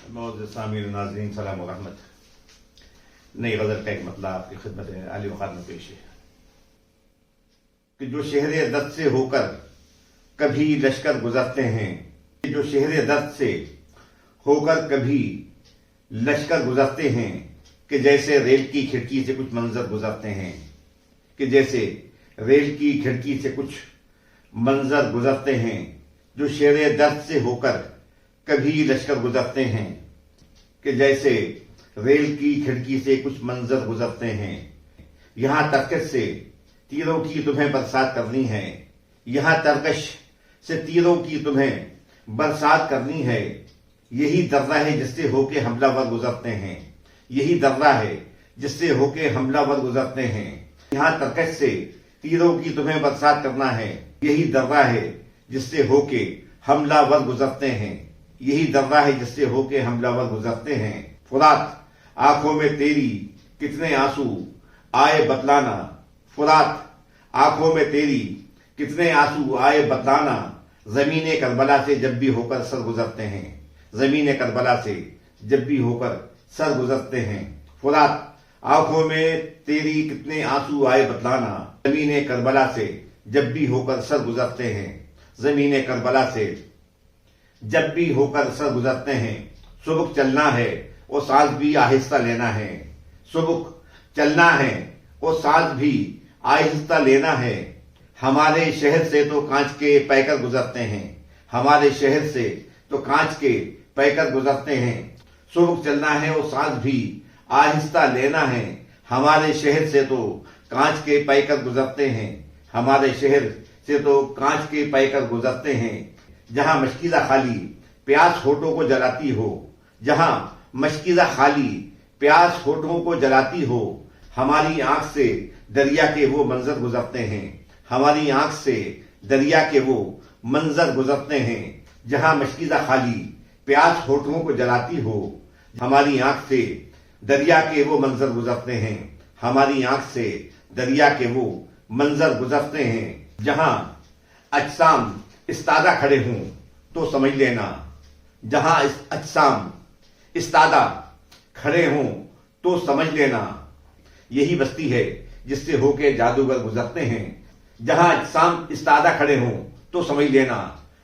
मोअज़्ज़िज़ सामीन नाज़रीन सलाम व रहमत। नई गज़ल का एक मतलब आपकी खिदमत आली वक़ार में पेश है कि जो शहर दर्द से होकर कभी लश्कर गुजरते हैं, जो शहर दर्द से होकर कभी लश्कर गुजरते हैं, कि जैसे रेल की खिड़की से कुछ मंजर गुजरते हैं, कि जैसे रेल की खिड़की से कुछ मंजर गुजरते हैं। जो शहर दर्द से होकर कभी लश्कर गुजरते हैं, कि जैसे रेल की खिड़की से कुछ मंजर गुजरते हैं। यहां तरकश से तीरों की तुम्हें बरसात करनी है, यहां तरकश से तीरों की तुम्हें बरसात करनी है। यही दर्रा है जिससे होके हमलावर गुजरते हैं, यही दर्रा है जिससे होके हमलावर गुजरते हैं। यहां तरकश से तीरों की तुम्हें बरसात करना है, यही दर्रा है जिससे होके हमलावर गुजरते हैं, यही दर्रा है जिससे होके हमलावर गुजरते हैं। फुरात आंखों में तेरी कितने आंसू आए बतलाना, फुरात आंखों में तेरी कितने आंसू आए बतलाना। ज़मीने करबला से जब भी होकर सर गुजरते हैं, ज़मीने करबला से जब भी होकर सर गुजरते हैं। फुरात आंखों में तेरी कितने आंसू आए बतलाना, ज़मीने करबला से जब भी होकर सर गुजरते हैं, ज़मीने करबला से जब भी होकर सर गुजरते हैं। सुबह चलना है और सांस भी आहिस्ता लेना है, सुबह चलना है और सांस भी आहिस्ता लेना है। हमारे शहर से तो कांच के पैकर गुजरते हैं, हमारे शहर से तो कांच के पैकर गुजरते हैं। सुबह चलना है और सांस भी आहिस्ता लेना है। हमारे शहर से तो कांच के पैकर गुजरते हैं, हमारे शहर से तो कांच के पैकर गुजरते हैं। जहां मशकीज़ा खाली प्यास होठों को जलाती हो, जहां मशकीज़ा खाली प्यास होठों को जलाती हो। हमारी आंख से दरिया के वो मंजर गुजरते हैं, हमारी आंख से दरिया के वो मंजर गुजरते हैं। जहां मशकीज़ा खाली प्यास होठों को जलाती हो, हमारी आंख से दरिया के वो मंजर गुजरते हैं, हमारी आंख से दरिया के वो मंजर गुजरते हैं। जहां अजसाम इस्तादा खड़े हों तो समझ लेना, जहां अजसाम इस्तादा खड़े हों तो समझ लेना। यही बस्ती है जिससे होके जादूगर गुजरते हैं, जहां अजसाम इस्तादा खड़े हों तो समझ लेना।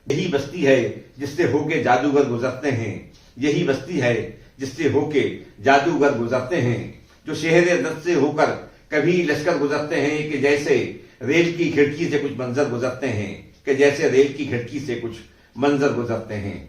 यही बस्ती है जिससे होके जादूगर गुजरते हैं, यही बस्ती है जिससे होके जादूगर गुजरते हैं। जो शहर दर्द से होकर कभी लश्कर गुजरते हैं, कि जैसे रेल की खिड़की से कुछ मंजर गुजरते हैं, कि जैसे रेल की खिड़की से कुछ मंजर गुजरते हैं।